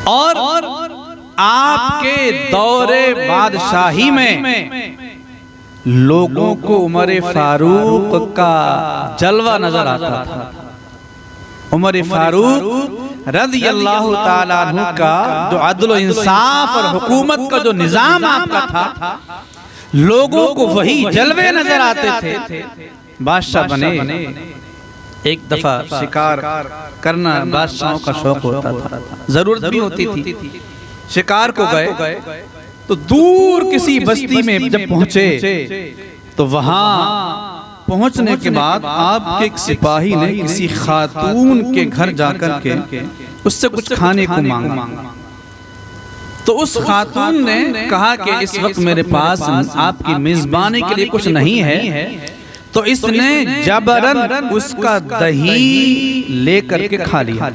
और आपके दौरे बादशाही में लोगों को उमर फारूक का जलवा नजर आता था। उमर फारूक रज़ियल्लाहु ताला अन्हु का जो अदल इंसाफ और हुकूमत का जो निजाम आपका था, लोगों को वही जलवे नजर आते थे। बादशाह बने, एक दफा शिकार करना बादशाहों का शौक होता था, जरूरत भी होती थी। शिकार को गए तो दूर किसी बस्ती में जब पहुंचे तो वहां पहुंचने के बाद आपके एक सिपाही ने किसी खातून के घर जाकर के उससे कुछ खाने को मांगा। तो उस खातून ने कहा कि इस वक्त मेरे पास आपकी मेजबानी के लिए कुछ नहीं है, तो इसने जबरन उसका दही लेकर के खा लिया।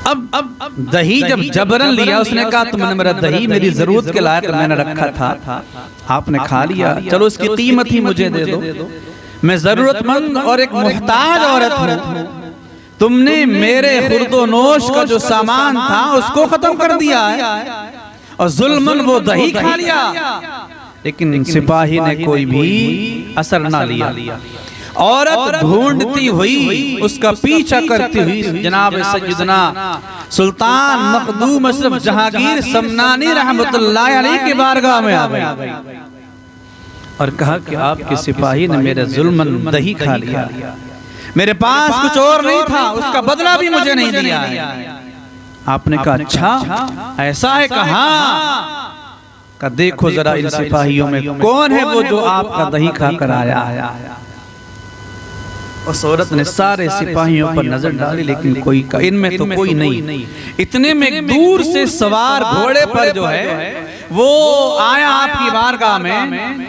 अब दही जब जबरन लिया, उसने कहा तुमने मेरा दही मेरी जरूरत के लायक मैंने रखा था, आपने खा लिया, चलो इसकी कीमत ही मुझे दे दो, मैं जरूरतमंद और एक मुहताज औरत हूँ। तुमने मेरे खुर्दोनोश का जो सामान था उसको खत्म कर दिया है और जुल्मन वो दही खा लिया। लेकिन सिपाही ने कोई भी असर ना लिया। औरत ढूंढती हुई उसका पीछा करती हुई जनाब सैयदना सुल्तान मखदूम अशरफ जहांगीर समनानी रहमतुल्लाह अलैह की बारगाह में आ गई और कहा कि आपके सिपाही ने मेरे जुल्मन दही खा लिया, मेरे पास कुछ और नहीं था, उसका बदला भी मुझे नहीं दिया है। आपने कहा अच्छा ऐसा है? कहा का देखो जरा इन सिपाहियों में कौन है वो जो आपका दही खा कर आया। उस औरत ने सारे सिपाहियों पर नजर डाली, लेकिन कोई इनमें तो कोई नहीं। इतने में दूर से सवार घोड़े पर जो है वो आया आपकी बारगाह में।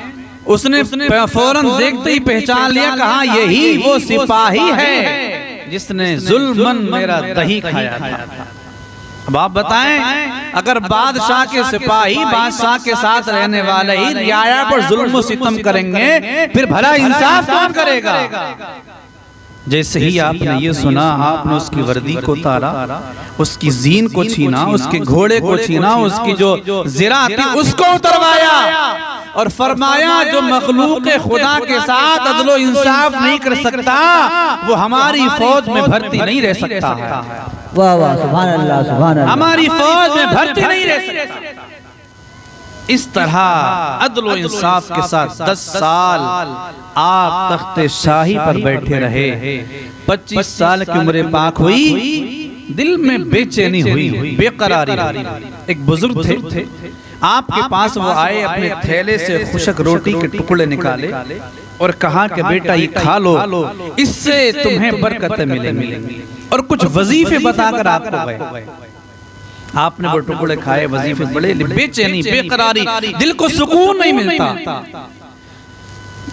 उसने फौरन देखते ही पहचान लिया, कहा यही वो सिपाही है जिसने जुल्मन मेरा दही खाया था। अब आप बताएं, अगर बादशाह के सिपाही बादशाह के साथ रहने वाले ही रियाया पर जुल्म सितम करेंगे, फिर भला इंसाफ कौन करेगा? जैसे ही आपने ये सुना, आपने उसकी वर्दी को उतारा, उसकी जीन को छीना, उसके घोड़े को छीना, उसकी जो ज़िरा थी उसको उतरवाया और फरमाया जो मखलूक खुदा के साथ अदलो इंसाफ नहीं कर सकता वो हमारी फौज में भर्ती नहीं रह सकता। वाह वाह, सुभान अल्लाह, सुभान अल्लाह। हमारी फौज में भर्ती नहीं रह सकता। इस तरह अदलो इंसाफ के साथ 10 साल आप तख्ते शाही पर बैठे रहे। 25 साल की उम्र पाक हुई, दिल में बेचैनी हुई, बेकरारी। एक बुजुर्ग थे, आपके पास वो आए, अपने थैले से खुशक रोटी के टुकड़े निकाले और कहा कि बेटा ये खा लो, इससे तुम्हें बरकतें मिलेंगी। और कुछ वजीफे बताकर आपको गए। आपने वो टुकड़े खाए, वजीफे बड़े, बेचैनी, बेकरारी, दिल को सुकून नहीं मिलता।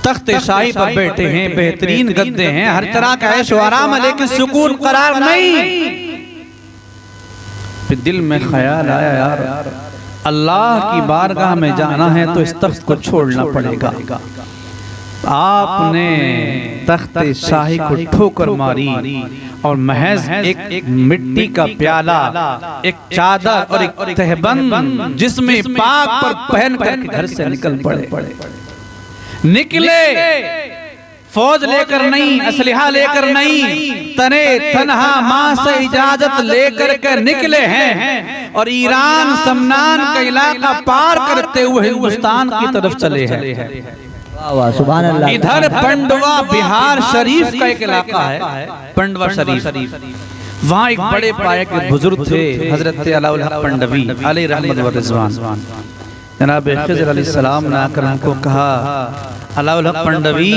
तख्ते शाही पर बैठे हैं, बेहतरीन गद्दे हैं, हर तरह का ऐश और आराम है, लेकिन सुकून करार नहीं। फिर दिल में ख्याल आया, यार अल्लाह की बारगाह में जाना है तो इस तख्त को छोड़ना पड़ेगा। आपने तख्ते शाही को ठोकर मारी और महज एक मिट्टी का प्याला, एक चादर और एक तहबंद जिसमें पाक पर पहन कर घर से निकल पड़े। निकले फौज लेकर नहीं, असलहा लेकर नहीं, तने तन्हा मां से इजाजत लेकर के निकले हैं और ईरान समनान का इलाका पार करते हुए हिंदुस्तान की तरफ चले हैं। सुभान अल्लाह। इधर पंडवा बिहार शरीफ का एक इलाका है, पंडवा शरीफ। वहाँ एक बड़े पाए के बुजुर्ग थे, हजरत अलाउल हक पंडवी अलैहि रहमत व रिज़वान। जनाब खिज़र अलैहिस्सलाम ने आकर उनको कहा, अलाउल हक पंडवी,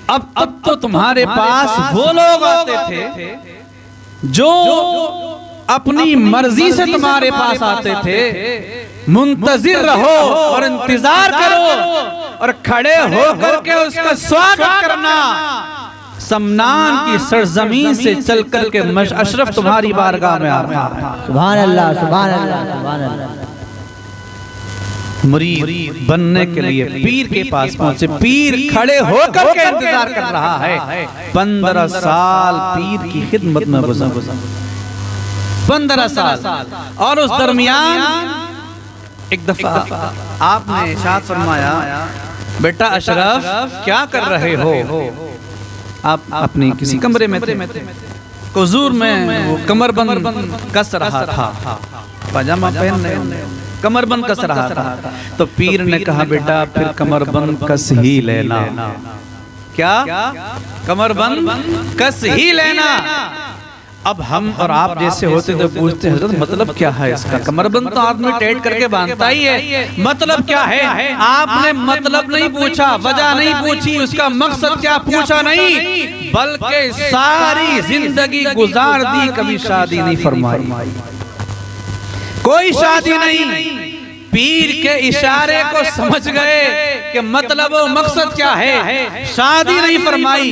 अब तो तुम्हारे पास वो लोग आते थे जो अपनी मर्जी से तुम्हारे पास आते थे। मुंतजिर रहो और इंतजार करो और खड़े होकर के उसका स्वागत करना। समनान की सरजमीन से चल कर के अशरफ तुम्हारी बारगाह में आ रहा है। सुभान अल्लाह, सुभान अल्लाह, सुभान अल्लाह। मुरीद बनने के लिए पीर के पास पहुंचे, पीर खड़े होकर के इंतजार कर रहा है। 15 साल पीर की खिदमत में गुज़र। 15 साल। और उस दरमियान एक दफा आपने इरशाद फरमाया, बेटा अशरफ क्या कर रहे हो? आप अपनी किसी कमरे में थे, हुजूर में वो कमरबंद कस रहा था, पजामा पहन रहे, कमरबंद कस रहा था। तो पीर ने कहा, बेटा फिर कमरबंद कस ही लेना। क्या? कमरबंद कस ही लेना। अब हम और आप जैसे होते तो पूछते हजरत मतलब क्या है इसका? कमरबंद तो आदमी टेढ़ करके बांधता ही है, मतलब क्या है? आपने मतलब नहीं पूछा, वजह नहीं पूछी, उसका मकसद क्या पूछा नहीं, बल्कि सारी जिंदगी गुजार दी, कभी शादी नहीं फरमाई, कोई शादी नहीं। पीर के इशारे को समझ गए कि मतलब मकसद क्या है, शादी नहीं फरमाई।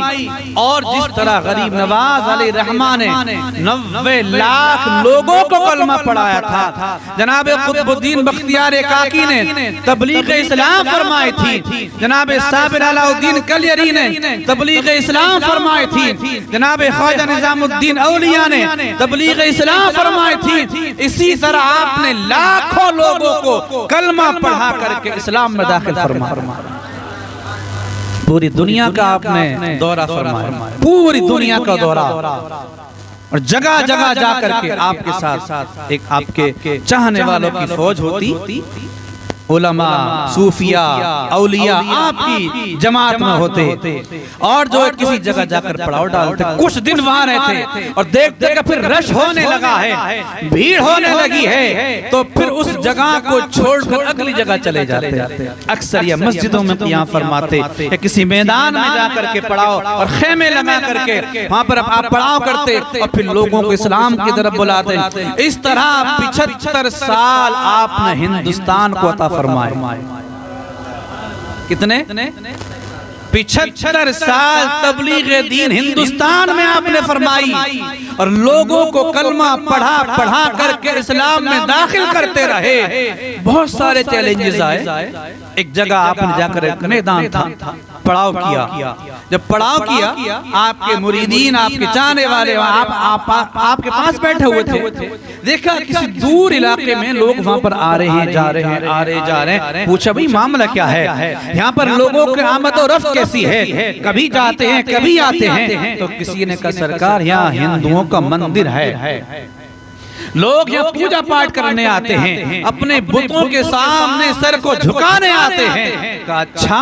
और जिस तरह गरीब नवाज अलैहि रहमान ने 90 लाख लोगों को कलमा पढ़ाया था, जनाब कुतुबुद्दीन बख्तियार काकी ने तबलीग इस्लाम फरमाई थी, जनाब साबिर अलाउद्दीन कलियरी ने तबलीग इस्लाम फरमाई थी, जनाब ख्वाजा निजामुद्दीन औलिया ने तबलीग इस्लाम फरमाई थी। इसी तरह आपने लाखों लोगों को कलमा पढ़ा करके इस्लाम में दाखिल फरमाया। पूरी दुनिया का आपने दौरा फरमाया, पूरी दुनिया का दौरा, और जगह जगह जा करके आपके साथ एक आपके चाहने वालों की फौज होती, उलमा, सूफिया, औलिया आपकी जमात में होते, और जो किसी जगह जाकर पड़ाव डालते, कुछ दिन वहां रहते, और देखते कि फिर रश होने लगा है, भीड़ होने लगी है, तो फिर उस जगह को छोड़कर अगली जगह चले जाते। अक्सर या मस्जिदों में यहाँ फरमाते या किसी मैदान में जाकर के पड़ाव और खेमे लगा करके वहां पर आप पड़ाव करते, और फिर लोगों को इस्लाम की तरफ बुलाते। इस तरह 75 साल आपने हिंदुस्तान को अता फरमाए। कितने? 75 साल तबलीग दीन हिंदुस्तान में आपने फरमाई, और लोगों को कलमा पढ़ा करके इस्लाम में दाखिल करते रहे। बहुत सारे चैलेंजेस आए। एक जगह आपने जाकर एक मैदान था, पड़ाव किया। जब पड़ाव किया, आपके मुरीदीन, आपके चाहने वाले आपके पास बैठे हुए थे, देखा किसी दूर इलाके में लोग वहां पर आ रहे हैं, जा रहे हैं, आ रहे जा रहे हैं। पूछा, भाई मामला क्या है? यहाँ पर लोगों की आमद और रफ्त कैसी है? कभी जाते हैं, कभी आते हैं। तो किसी ने कहा, सरकार यहाँ हिंदुओं का मंदिर है, लोग यहाँ पूजा पाठ करने आते हैं, अपने बुतों के सामने सर को झुकाने आते हैं। कहा, अच्छा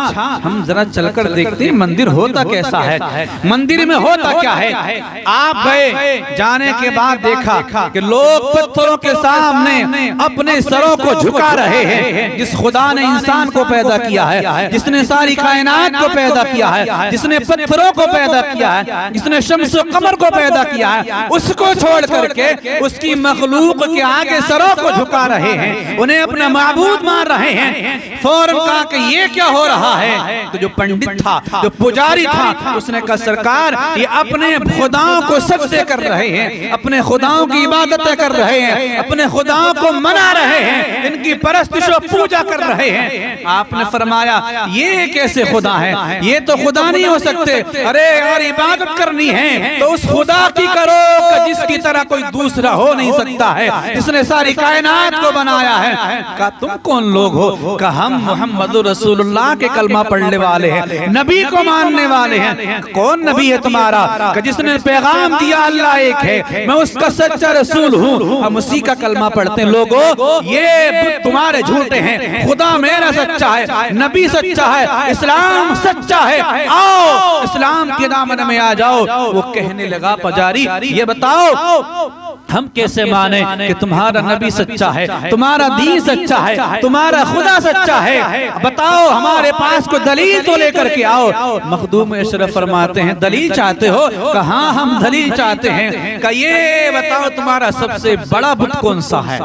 हम जरा चलकर देखते हैं मंदिर होता कैसा है, मंदिर में होता क्या है। आप गए, जाने के बाद देखा कि लोग पत्थरों के सामने अपने सरों को झुका रहे हैं। जिस खुदा ने इंसान को पैदा किया है, जिसने सारी कायनात को पैदा किया है, जिसने पत्थरों को पैदा किया है, जिसने शम्स और कमर को पैदा किया है, उसको छोड़ करके उसकी मखलूक के आगे सरों को झुका रहे हैं, उन्हें अपना माबूद मान रहे हैं। फौरन कहा कि ये क्या हो रहा है? तो जो पंडित था, जो पुजारी था, उसने कहा, सरकार ये अपने खुदाओं को सजदे कर रहे हैं, अपने खुदाओं की इबादतें कर रहे हैं, अपने खुदाओं को मना रहे हैं, इनकी परस्तिश और पूजा कर रहे हैं। आपने फरमाया, ये कैसे खुदा है? ये तो खुदा नहीं हो सकते। अरे यार, इबादत करनी है तो उस खुदा की करो जिसकी तरह कोई दूसरा हो नहीं सकता है, जिसने सारी कायनात को बनाया है। कहा, तुम कौन लोग हो? कहा, हम मोहम्मद रसूलुल्लाह के कलमा पढ़ने वाले हैं, नबी को मानने वाले हैं। कौन नबी है तुम्हारा? कहा, जिसने पैगाम दिया अल्लाह एक है, मैं उसका सच्चा रसूल हूँ, हम उसी का कलमा पढ़ते हैं। लोगों, ये तुम्हारे झूठे हैं, खुदा मेरा सच्चा है, नबी सच्चा है, इस्लाम सच्चा है, आओ इस्लाम के दामन में आ जाओ। वो कहने लगा, पुजारी ये बताओ हम कैसे माने कि तुम्हारा नबी सच्चा है, तुम्हारा दीन सच्चा है, तुम्हारा खुदा सच्चा है? बताओ, हमारे पास कोई दलील तो लेकर के आओ। मखदूम अशरफ फरमाते हैं, दलील चाहते हो? कहा, हम दलील चाहते हैं। का ये बताओ, तुम्हारा सबसे बड़ा बुत कौन सा है?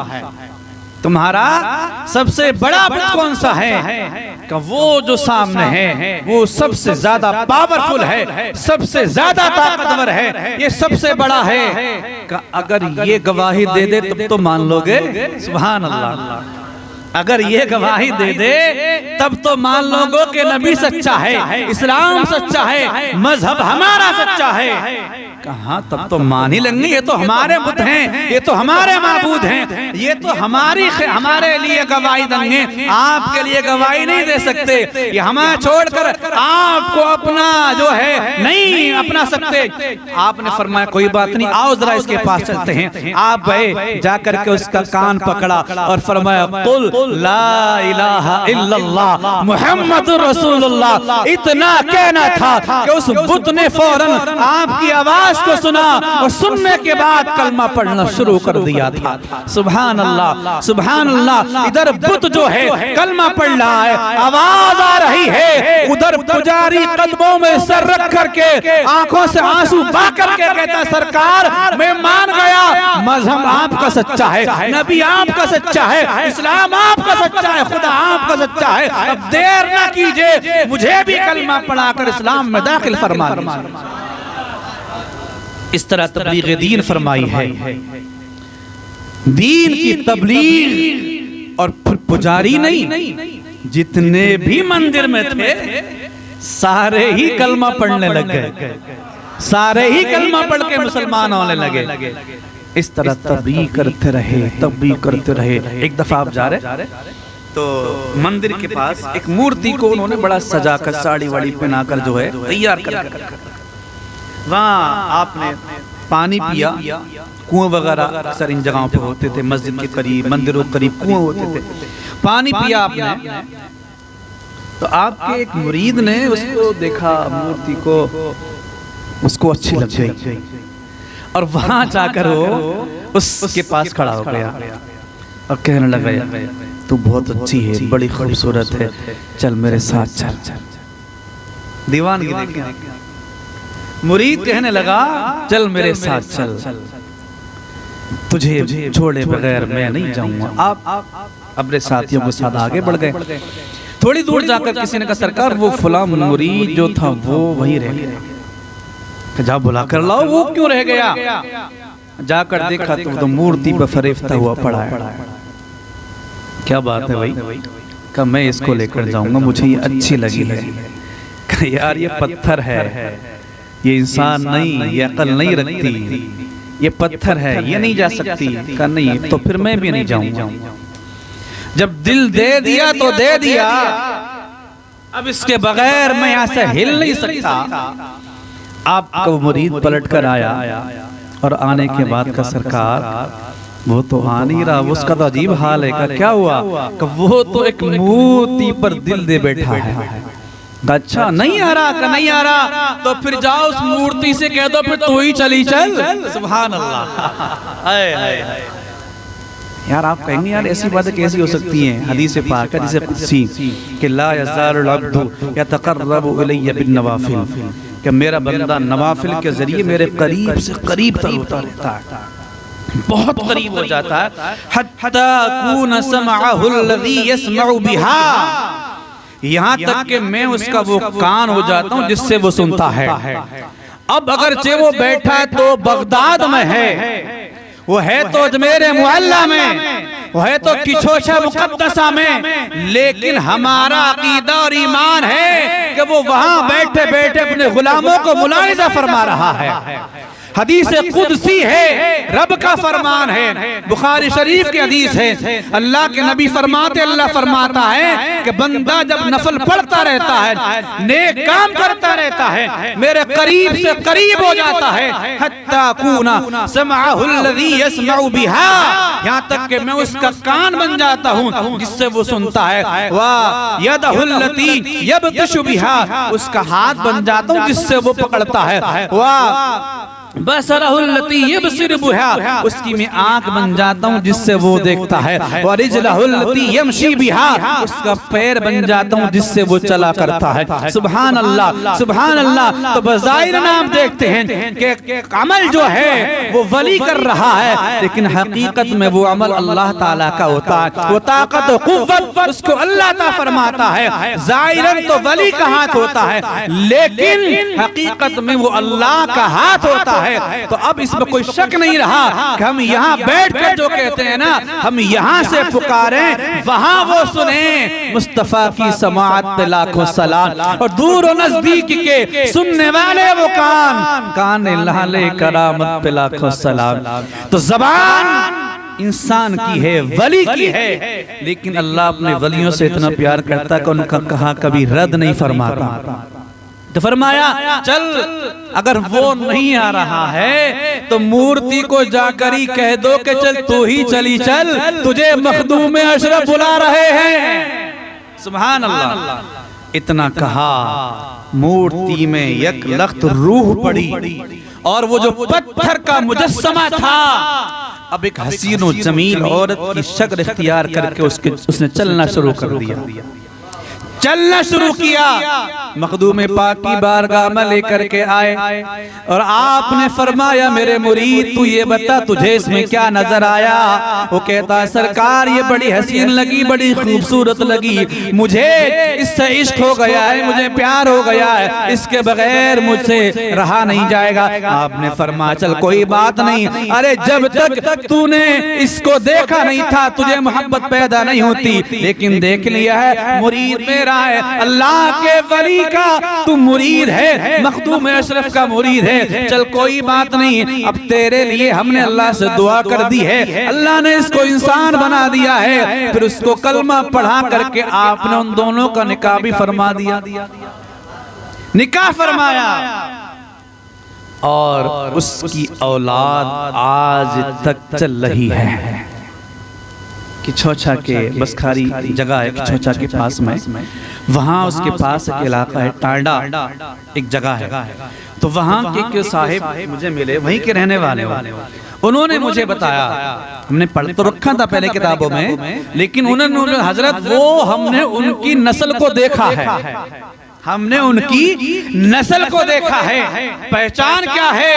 तुम्हारा सबसे बड़ा बुत कौन सा है? का वो जो सामने है वो सबसे ज्यादा पावरफुल है, सबसे ज्यादा ताकतवर है, ये सबसे बड़ा है। का अगर ये गवाही दे दे तब तो मान लोगे? सुभान अल्लाह। अगर ये गवाही दे दे तब तो मान लोगो कि नबी सच्चा है, इस्लाम सच्चा है, मजहब हमारा सच्चा है। कहा तब तो मान ही लेंगे, ये तो हमारे बुत हैं, ये तो हमारे माबूद हैं, ये तो हमारे लिए गवाही देंगे, आपके लिए गवाही नहीं दे सकते, ये हमें छोड़कर आपको अपना जो है नहीं अपना सकते। आपने फरमाया कोई बात नहीं, आओ जरा इसके पास चलते हैं। आप गए, जाकर के उसका कान पकड़ा और फरमाया कुल ला इलाहा इल्लल्लाह मुहम्मदुर रसूलुल्लाह। इतना कहना था कि उस बुत ने फौरन आपकी आवाज को सुना और सुनने के बाद कलमा पढ़ना शुरू कर दिया था। सुभान अल्लाह, सुभान अल्लाह। इधर बुत जो है कलमा पढ़ रहा है, आवाज आ रही है, उधर पुजारी कदमों में सर रख करके आंखों से आंसू बहा करके कहता सरकार मैं मान गया, मजहब आपका सच्चा है, नबी आपका सच्चा है, इस्लाम आपका सच्चा है, खुदा आपका सच्चा है, अब देर ना कीजिए, मुझे भी कलमा पढ़ाकर इस्लाम में दाखिल फरमा लीजिए। इस तरह तबलीग दीन फरमाई है। दीन की तबलीग और पुजारी नहीं, जितने भी मंदिर में थे सारे ही कलमा पढ़ने लग गए, सारे ही कलमा पढ़ के मुसलमान होने लगे। इस तरह तबलीग करते रहे, तबलीग करते रहे। एक दफा आप जा रहे तो मंदिर के पास एक मूर्ति को उन्होंने बड़ा सजा कर साड़ी वाड़ी पहनाकर जो है तैयार कर वहाँ आपने पानी पिया। कुएं वगैरह अक्सर इन जगहों पे होते थे, मस्जिद के करीब, मंदिरों के करीब कुएं होते थे। पानी पिया आपने तो आपके एक मुरीद ने उसको देखा, मूर्ति को, उसको अच्छी लग गई और वहां जाकर वो उसके पास खड़ा हो गया और कहने लगा तू बहुत अच्छी है, बड़ी खूबसूरत है, चल मेरे साथ चल। दीवानगी देखिए, मुरीद कहने लगा चल मेरे साथ चल, तुझे छोड़े बगैर मैं नहीं जाऊंगा। आप अपने साथियों के साथ आगे बढ़ गए। थोड़ी दूर जाकर किसी ने कहा सरकार वो फलां मुरीद जो था वो वही रह गया, जा बुला कर लाओ। वो क्यों रह गया? जाकर देखा तो मूर्ति पर फरेफ्ता हुआ पड़ा है। क्या बात है भाई? कहा मैं इसको लेकर जाऊंगा, मुझे ये अच्छी लगी है। कहा यार ये पत्थर है, ये इंसान नहीं, ये अकल नहीं रखती, ये पत्थर है, ये नहीं जा सकती। कहा नहीं तो फिर मैं भी नहीं जाऊंगा। जब दिल दे दिया तो दे दिया, अब इसके बगैर मैं यहाँ से हिल नहीं सकता। आपका मुरीद पलट कर आया और आने के बाद का सरकार वो तो आ नहीं रहा, उसका तो अजीब हाल है। का क्या हुआ? का वो तो एक मूर्ति पर दिल दे बैठा है। अच्छा नहीं आ रहा? का नहीं आ रहा तो फिर जाओ उस मूर्ति से कह दो फिर तू ही चली चल। सुभान अल्लाह। यार आप कहेंगे यार ऐसी बातें कैसी हो सकती हैं? हदीस पाक है, जिसे कुदसी कि ला यज़ालुल अब्दु यतक़र्रबु इलैया बिन्नवाफिल, कि मेरा बंदा नवाफिल के जरिए मेरे करीब से करीब तर होता रहता है, बहुत करीब हो जाता है। हत्ता कून समअहु अल्लज़ी यस्मउ बिहा, यहाँ तक कि मैं उसका वो कान हो जाता हूँ जिससे वो सुनता है। अब अगरचे वो बैठा है तो बगदाद में है, वो है तो अजमेर मुहल्ला में, वो है तो किछोशा मुकद्दसा में, लेकिन हमारा अकीदा और ईमान है कि वो वहां बैठे बैठे अपने गुलामों को मुलाहिजा फरमा रहा है। हदीस कुदसी है, रब का फरमान है, बुखारी शरीफ की हदीस है। अल्लाह के नबी फरमाते, अल्लाह फरमाता है कि बंदा जब नफल पढ़ता रहता है, नेक काम करता रहता है, मेरे करीब से करीब हो जाता है। हत्ता कूना समअहु अल्लज़ी यस्मउ बिहा, यहाँ तक कि मैं उसका कान बन जाता हूँ जिससे वो सुनता है। वा यदहु अल्लती यबतशु बिहा, उसका हाथ बन जाता हूँ जिससे वो पकड़ता है। वाह बसरहु अल्लती यबसिर बिहा, उसकी मैं आंख बन जाता हूँ जिससे वो देखता है। व रिजलहु अल्लती यमशी बिहा, उसका पैर बन जाता हूँ जिससे वो चला करता है। सुभान अल्लाह, सुभान अल्लाह। तो बज़ाहिर नाम देखते हैं कि अमल जो है वो वली कर रहा है, लेकिन हकीकत में वो अमल अल्लाह ताला का होता है। वो ताकत और कुव्वत उसको अल्लाह ताला फरमाता है। ज़ाहिरन तो वली का हाथ होता है, लेकिन हकीकत में वो अल्लाह का हाथ होता है। है। तो अब इसमें कोई शक नहीं रहा कि हम यहाँ बैठकर जो कहते हैं ना, हम यहाँ से पुकारें, वहां वो सुने। मुस्तफा की समाअत पे लाखों सलाम, और दूर और नजदीक के सुनने वाले वो कान लाले करामत पे लाखों सलाम। तो जबान इंसान की है, वली की है, लेकिन अल्लाह अपने वलियों से इतना प्यार करता कि उनका कहा कभी रद्द नहीं फरमाता। तो फरमाया चल, अगर वो नहीं आ रहा है तो मूर्ति को जाकर ही कह दो कि चल तू ही चली चल, तुझे मखदूम अशरफ बुला रहे हैं। सुभान अल्लाह। इतना कहा, मूर्ति में यक लख्त रूह पड़ी, और वो जो पत्थर का मुजस्समा था अब एक हसीन और जमील औरत की शक्ल इख्तियार करके उसने चलना शुरू कर दिया, चलना शुरू किया। मखदूम पाक की बारगाह में लेकर के आए और आपने फरमाया मेरे मुरीद तू ये बता तुझे इसमें क्या नजर आया। वो कहता है सरकार ये बड़ी हसीन लगी, बड़ी खूबसूरत लगी, मुझे इससे इश्क हो गया है, मुझे प्यार हो गया है, इसके बगैर मुझसे रहा नहीं जाएगा। आपने फरमाया चल कोई बात नहीं, अरे जब तक तूने इसको देखा नहीं था तुझे मोहब्बत पैदा नहीं होती, लेकिन देख लिया है मुरीद मेरा है, अल्लाह के वली का तू मुरीद है, मखदूम अशरफ का मुरीद है, चल कोई बात नहीं, अब तेरे लिए हमने अल्लाह से दुआ कर दी है, अल्लाह ने इसको इंसान बना दिया है। फिर उसको कलमा पढ़ा करके आपने उन दोनों का निकाह भी फरमा दिया, निकाह फरमाया, और उसकी औलाद आज तक चल रही है। कि छोछा के बसखारी जगह है, छोछा के पास में, वहाँ उसके पास एक इलाका है टांडा, एक जगह है, तो वहाँ के साहिब मुझे मिले, वहीं के रहने वाले, उन्होंने मुझे बताया, हमने पढ़ तो रखा था पहले किताबों में, लेकिन उन्होंने हजरत वो हमने उनकी नस्ल को देखा है, हमने उनकी नस्ल को देखा है। पहचान क्या है?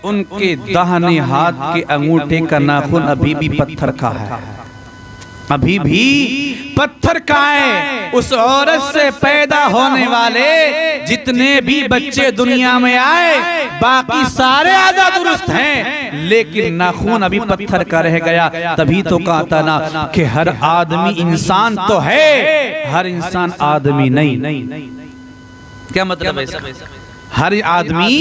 उनके दाहिने हाथ के अंगूठे का नाखून अभी भी पत्थर का है, अभी भी पत्थर का है। उस औरत से पैदा होने वाले जितने भी बच्चे दुनिया में आए बाकी सारे आज़ा दुरुस्त हैं, लेकिन नाखून अभी पत्थर का रह गया। तभी तो कहा था ना कि हर आदमी इंसान तो है, हर इंसान आदमी नहीं। क्या मतलब है? हर आदमी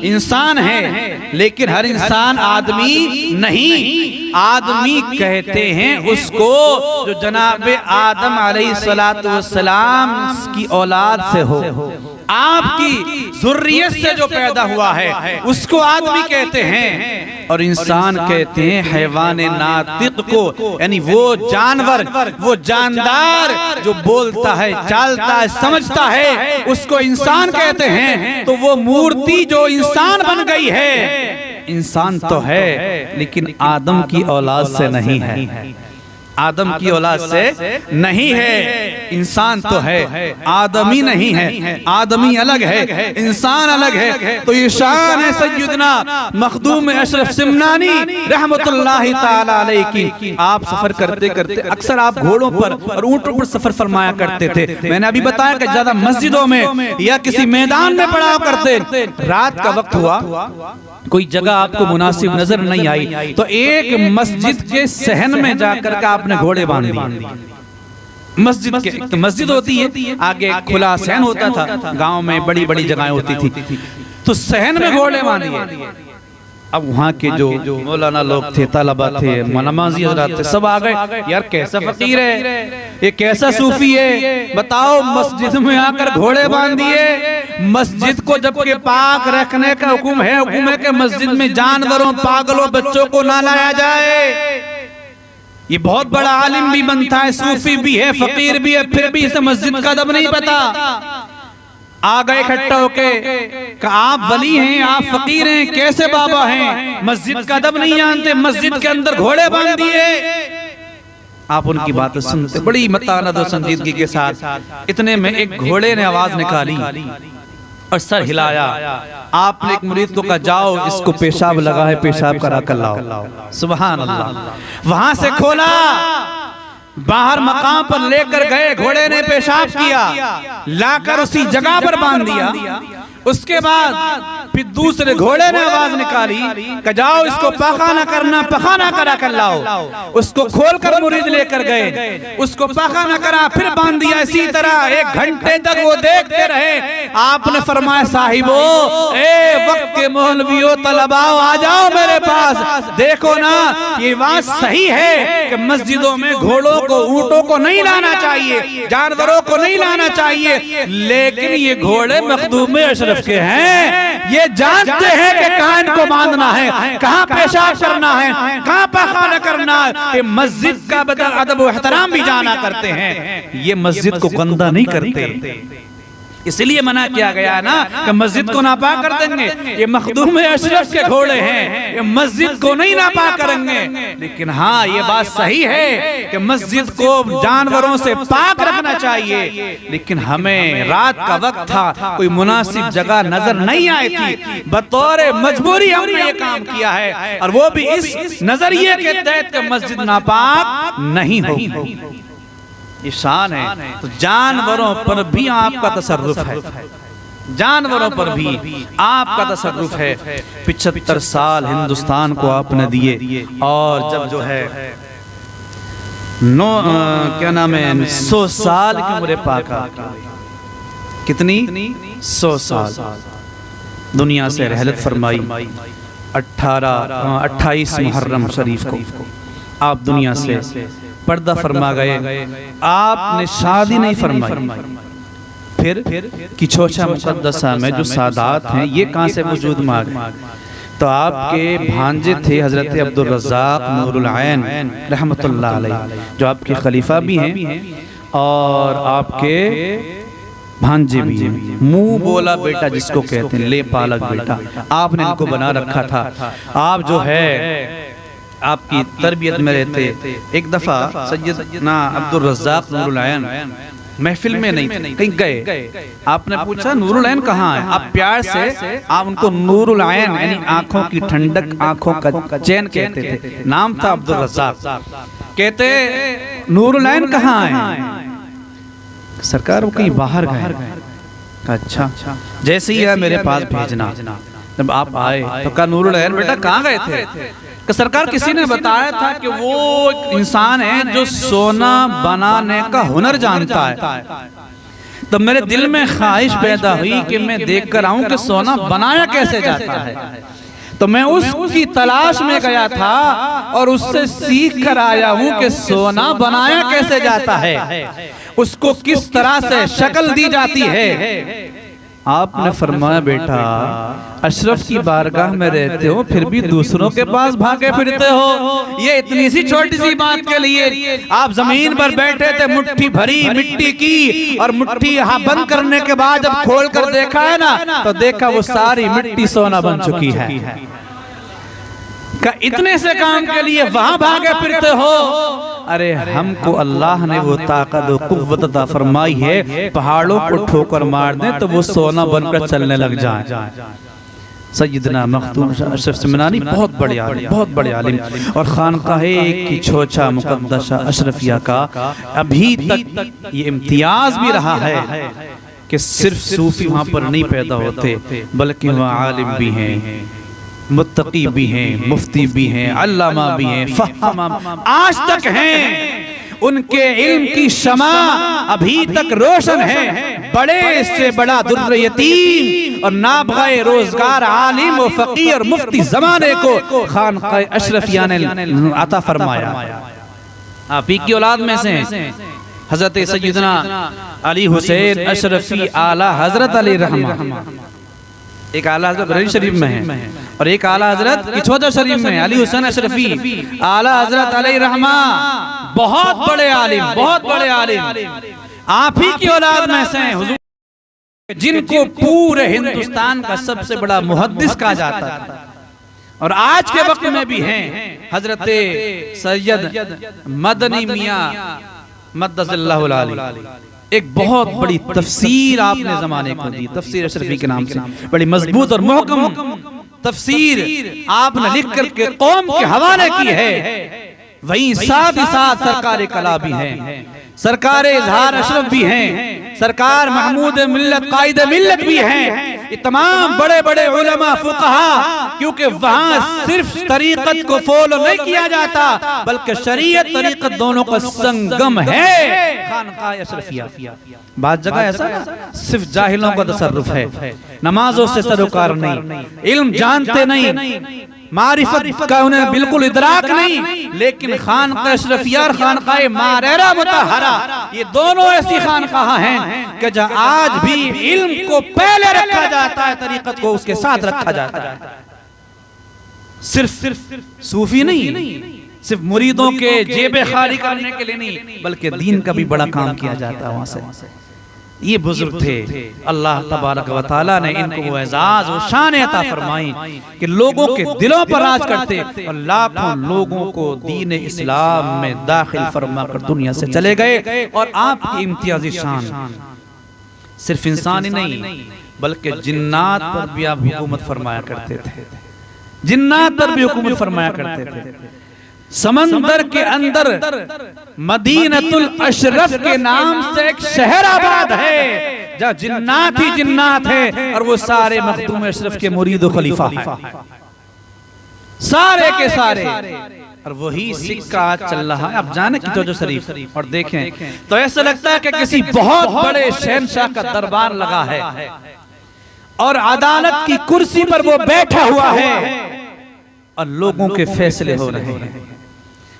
इंसान है लेकिन हर इंसान आदमी नहीं। आदमी कहते हैं उसको जो जनाबे आदम अलैहिस्सलातु वस्सलाम की औलाद से हो, आपकी ज़ुर्रियत से जो पैदा हुआ है उसको आदमी कहते हैं। और इंसान कहते हैं हैवान नातिक को, यानी वो जानवर, वो जानदार जो बोलता है, चालता है, समझता है, उसको इंसान कहते हैं। तो वो मूर्ति जो इंसान बन गई है, इंसान तो है लेकिन आदम की औलाद से नहीं है, आदम की औलाद से नहीं है। इंसान तो है, आदमी नहीं है, आदमी अलग है, इंसान अलग है। तो ये शान है सैयदना मखदूम अशरफ सिमनानी रहमतुल्लाहि ताला अलैहि की। आप सफर करते करते अक्सर आप घोड़ों पर और ऊंटों पर सफर फरमाया करते थे। मैंने अभी बताया कि ज्यादा मस्जिदों में या किसी मैदान में पढ़ा करते। रात का वक्त हुआ, कोई जगह आपको मुनासिब नजर नहीं आई तो एक मस्जिद के सहन में जाकर के आपने घोड़े बांध दिए। मस्जिद के तो मस्जिद होती है, आगे खुला सहन होता था, गांव में बड़ी बड़ी जगहें होती थी, तो सहन में घोड़े बांध दिए। अब वहाँ के जो मौलाना लोग थे, तलबा थे, नमाजी हज़रात थे, सब आ गए, यार कैसा फकीर है, ये कैसा सूफी है, बताओ मस्जिद में आकर घोड़े बांध दिए। मस्जिद को जबकि पाक रखने का हुक्म है, हुक्म है कि मस्जिद में जानवरों, पागलों, बच्चों को ना लाया जाए। ये बहुत बड़ा आलिम भी बनता है, सूफी भी है, फकीर भी है, फिर भी इसे मस्जिद का अदब नहीं पता। आ गए इकट्ठा होके कि आप वली हैं, आप फकीर हैं, कैसे बाबा हैं, मस्जिद का अदब नहीं जानते, मस्जिद के अंदर घोड़े बांध दिए। आप उनकी बातें सुनते बड़ी मतानत और संजीदगी के साथ। इतने में एक घोड़े ने आवाज निकाली और सर हिलाया। आपने एक मुरीद को कहा जाओ इसको पेशाब लगा है, पेशाब करा कर लाओ। सुभान अल्लाह। वहां से खोला, बाहर मकाम पर लेकर गए, घोड़े ने पेशाब किया, लाकर उसी जगह पर बांध दिया। उसके बाद फिर दूसरे घोड़े ने आवाज निकाली कि जाओ इसको पाखाना करना, पाखाना करा कर लाओ। उसको खोल कर मुरीद लेकर गए, उसको पाखाना करा, फिर बांध दिया। इसी तरह 1 घंटे तक वो देखते रहे। आपने फरमाया साहिबो, ए वक्त के मौलवियों, तलबाओ, आ जाओ मेरे पास। देखो ना, ये बात सही है कि मस्जिदों में घोड़ों को, ऊंटों को नहीं लाना चाहिए, जानवरों को नहीं लाना चाहिए, लेकिन ये घोड़े मखदूम अशरफ के हैं। ये जानते हैं कि कहां इनको बांधना है, कहां पेशाब करना है, कहां पाखाना करना है। ये मस्जिद का अदब व एहतराम भी जाना करते हैं। ये मस्जिद को गंदा नहीं करते, इसलिए मना किया गया ना कि मस्जिद को नापाक कर देंगे। ये मखदूम अशरफ के घोड़े हैं, ये मस्जिद को नहीं नापाक करेंगे। लेकिन हाँ, ये बात सही है कि मस्जिद को जानवरों से पाक रखना चाहिए। लेकिन हमें रात का वक्त था, कोई मुनासिब जगह नजर नहीं आई थी, बतौर मजबूरी हमने ये काम किया है, और वो भी इस नजरिए के तहत कि मस्जिद नापाक नहीं होगी। ये शान है। तो जानवरों पर भी आपका तसर्रुफ है, जानवरों पर भी आपका तसर्रुफ है। 75 साल हिंदुस्तान को आपने दिए, और जब जो है क्या नाम है, 100 साल की उम्र पाका, कितनी 100 साल दुनिया से रहलत फरमाई। 28 मुहर्रम शरीफ को आप दुनिया से पर्दा फरमा गए। आपने शादी नहीं फरमाई, फिर कि छोचा मुकद्दसा में जो सादात हैं ये कहाँ से वजूद में आ गए? तो आपके भांजे थे हजरत अब्दुल रज़्ज़ाक़ नूरुल ऐन रहमतुल्लाह अलैह, जो आपके खलीफा भी हैं और आपके भांजे भी हैं। मुंह बोला बेटा जिसको कहते हैं, ले पालक बेटा, आपने इनको बना रखा था। आप जो है आपकी तरबियत में रहते। एक दफा सैयदना अब्दुल रज़्ज़ाक़ नूरुल ऐन महफिल में नहीं थे, कहीं गए। आपने पूछा नूरुल ऐन कहाँ है? आप प्यार से आप उनको नूरुल ऐन यानी आंखों की ठंडक, आंखों का चैन कहते थे। नाम था अब्दुल रज़्ज़ाक़। कहते नूरुल ऐन कहाँ है? सरकार वो कहीं बाहर गए। अच्छा, जैसे ही मेरे पास भेजना। जब आप आए तो कहा नूरुल ऐन बेटा कहाँ गए थे? कि सरकार किसी ने बताया था कि वो एक इंसान है जो सोना बनाने का हुनर जानता है। तो मेरे दिल में ख्वाहिश पैदा हुई कि मैं देख कर आऊं कि सोना बनाया कैसे जाता है। तो मैं उसकी तलाश में गया था और उससे सीख कर आया हूं कि सोना बनाया कैसे जाता है, उसको किस तरह से शक्ल दी जाती है। आपने फरमाया बेटा अशरफ की बारगाह में रहते हो फिर भी दूसरों के पास भागे फिरते हो। ये इतनी सी छोटी सी बात के लिए आप जमीन पर बैठे थे, मुट्ठी भरी मिट्टी की, और मुट्ठी यहाँ बंद करने के बाद जब खोल कर देखा है ना तो देखा वो सारी मिट्टी सोना बन चुकी है। इतने से काम के लिए वहां भागे फिरते हो। अरे हमको अल्लाह ने वो ताकत और कुव्वत अता फरमाई है, पहाड़ों को ठोकर मार दें तो वो सोना बनकर चलने लग जाए। सैयदना मखदूम अशरफ समनानी बहुत बड़े आलिम, बहुत बड़े आलिम, और खानकाहे की छोचा मुकद्दसा अशरफिया का अभी तक ये इम्तियाज भी रहा है कि सिर्फ सूफी वहाँ पर नहीं पैदा होते, बल्कि वहाँ आलिम भी हैं, मुत्तकी भी हैं, मुफ्ती भी हैं, अल्लामा भी हैं, फहामा आज तक हैं। उनके इल्म की शमा अभी तक रोशन है। बड़े से बड़ा दुर्र यतीम और नाबगाए रोजगार आलिम व फकीह और मुफ्ती जमाने को खानकाए अशरफिया ने अता फरमाया। आप ही की औलाद में से हजरत सैयदना अली हुसैन अशरफी आला हजरत अली रहमा, एक आला हजरत बरेली शरीफ में है और एक आला हजरत किचौदर शरीफ में। अली हुसैन अशरफी आला हजरत अली रहमा बहुत बड़े आलिम, बहुत बड़े आलिम, आप ही की औलाद में से हुजूर, जिनको पूरे हिंदुस्तान का सबसे बड़ा मुहद्दिस कहा जाता था और आज के वक्त में भी हैं। हजरत सैयद मदनी मियां मद्दज़ल्लाहु अलैहि एक बहुत बड़ी तफसीर आपने जमाने को दी, तफसीर अशरफी के नाम से बड़ी मजबूत और मुहकम तफसीर आपने लिख करके कौम के हवाले की है। वहीं साथ ही साथ सरकार कला भी हैं, सरकार इजहार अशरफ भी हैं, सरकार महमूद मिल्लत कायद मिल्लत भी हैं, ये तमाम बड़े बड़े उलमा फुकहा, क्योंकि वहां सिर्फ तरीकत को फॉलो नहीं किया जाता बल्कि शरीयत तरीकत दोनों का संगम है। खानकाह अशरफिया बात जगह ऐसा सिर्फ जाहिलों का तसर्रुफ है, नमाजों से सरोकार नहीं, इल्म जानते नहीं, मारिफत का उन्हें बिल्कुल इदराक नहीं, लेकिन खानकाह अशरफिया और खानकाह मारेरा मुतहरा ये दोनों ऐसी खानकाह हैं कि जहां आज भी इल्म को पहले रखा जाता है, तरीकत को उसके साथ रखा जाता है। सिर्फ सूफी नहीं, सिर्फ मुरीदों के जेबे खाली करने के लिए नहीं, बल्कि दीन का भी बड़ा काम किया जाता है वहां से। ये बुजुर्ग थे, अल्लाह तबारक व तआला ने इनको वो एजाज और शान अता फरमाई कि लोगों के दिलों पर राज करते और लाखों लोगों को दीन इस्लाम में दाखिल फरमा कर दुनिया से चले गए। और आपकी इम्तियाजी शान सिर्फ इंसान ही नहीं बल्कि जिन्नात पर भी आप हुकूमत फरमाया करते थे, जिन्नात पर भी हुकूमत फरमाया करते थे। समंदर के अंदर मदीनतुल अशरफ के नाम से एक शहर आबाद है जहाँ जिन्नात ही जिन्नात है और वो सारे मखदूम अशरफ के मुरीद व खलीफा है, सारे के सारे। और वही सिक्का आज चल रहा है, आप जाने की जो शरीफ और देखें तो ऐसा लगता है कि किसी बहुत बड़े शहंशाह का दरबार लगा है और अदालत की कुर्सी पर वो बैठा हुआ है और लोगों के फैसले हो रहे हैं,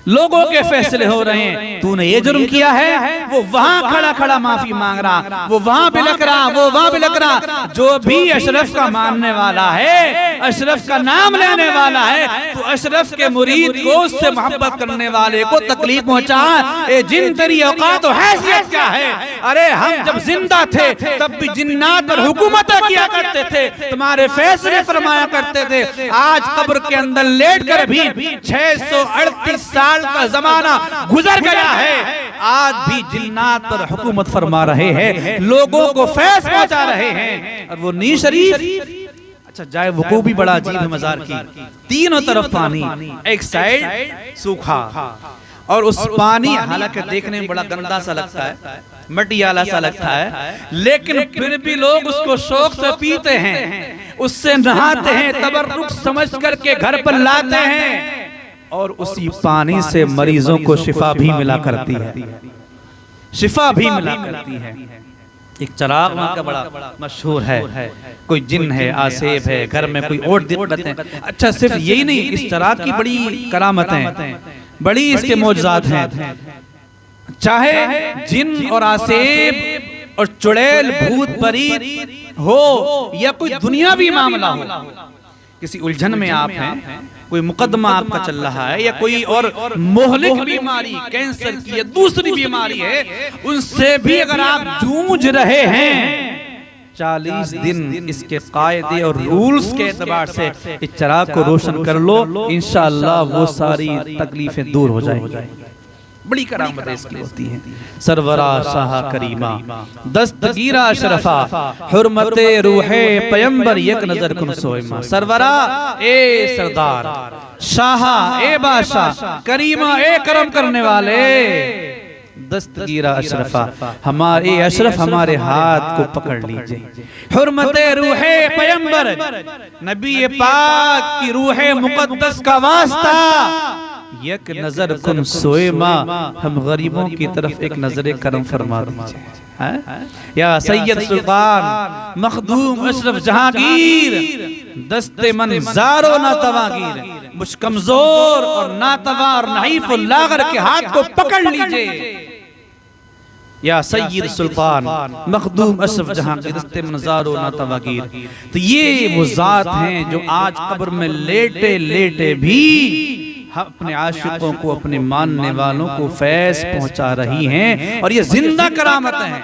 लोगों के फैसले हो रहे हैं। तूने ये जुर्म किया है, वो वहां खड़ा खड़ा माफी मांग रहा, वो वहां बिलक रहा, वो वहां बिलक रहा। जो भी अशरफ का मानने वाला है, अशरफ का नाम लेने वाला है, तो अशरफ के मुरीद को, उससे मोहब्बत करने वाले को तकलीफ पहुंचा। ए जिन तेरी औकात और हैसियत क्या है? अरे हम जब जिंदा थे तब भी जिन्नात पर हुकूमत किया करते थे, तुम्हारे फैसले फरमाया करते थे। आज कब्र के अंदर लेट कर भी 638 साल का जमाना गुजर गया है, आज भी जिन्नात पर हुकूमत फरमा रहे हैं, लोगों को फैज पहुंचा रहे हैं। और वो नी शरीफ, अच्छा जाए वकूफ भी बड़ा अजीब है मजार की, तीनों तरफ पानी, एक साइड सूखा और उस पानी हालांकि देखने में बड़ा गंदा सा लगता है, मटियाला सा लगता है, लेकिन फिर भी लोग उसको शौक से पीते हैं, उससे नहाते हैं, तबर्रुक समझ करके घर पर लाते हैं और उसी पानी से मरीजों को शिफा भी मिला करती है, शिफा भी मिला करती है। एक चिराग वहाँ का बड़ा मशहूर है, कोई जिन है, आसेब है, घर में कोई और दिक्कत है। अच्छा सिर्फ यही नहीं, इस चिराग की बड़ी करामतें, बड़ी इसके मौजज़ात हैं। चाहे जिन और आसेब और चुड़ैल भूत परी हो या कोई दुनियावी मामला हो, किसी उलझन में आप हैं, कोई मुकदमा आपका चल रहा है या कोई और मोहलिक बीमारी, कैंसर की या दूसरी बीमारी है, उनसे भी अगर आप जूझ रहे हैं, 40 दिन इसके कायदे और रूल्स के एतबार से इस चिराग को रोशन कर लो, इंशाअल्लाह वो सारी तकलीफें दूर हो जाएंगी। बड़ी करामत इसकी होती है। सरवरा शाह करीमा दस्तगीरा अशरफा हुर्मते रूहे पैगंबर एक नजर कुन सोइमा। सरवरा ए सरदार, शाह ए बादशाह, करीमा ए करम करने वाले, दस्तगीरा अशरफा हमारे अशरफ हमारे हाथ को पकड़ लीजिए। हुर्मते रूहे पैगंबर, नबी पाक की रूहे मुकद्दस का वास्ता, एक नजर कुन सोएमा, हम गरीबों की तरफ एक नजर करम फरमा दीजिए। या सैयद सुल्तान मखदूम अशरफ जहांगीर, दस्ते मन जारो ना तवागीर, मुझ कमजोर और नातवा और नहीफ लागर के हाथ को पकड़ लीजिए। या सैयद सुल्तान मखदूम अशरफ जहांगीर, दस्ते मन जारो ना तवागीर। तो ये वो जात हैं जो आज कब्र में लेटे लेटे भी अपने आशिकों को, अपने मानने वालों को फैज पहुंचा रही हैं। और ये जिंदा करामत है,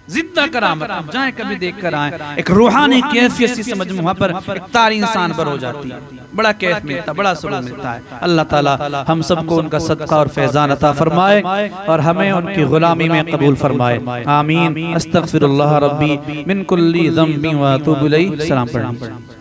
जिंदा करामत। आप जाएं कभी देख कर आए, एक रूहानी कैफियत सी समझ में वहां पर एक तारी इंसान पर हो जाती है, बड़ा कैफ मिलता, बड़ा सुकून मिलता है। अल्लाह ताला हम सबको उनका सदका और फैजान अता फरमाए और हमें उनकी गुलामी में कबूल फरमाए। आमीन। अस्तगफिरुल्लाह रब्बी मिन कुल्ली ज़ंबि व अतूबु इलैहि। सलाम पढ़िए।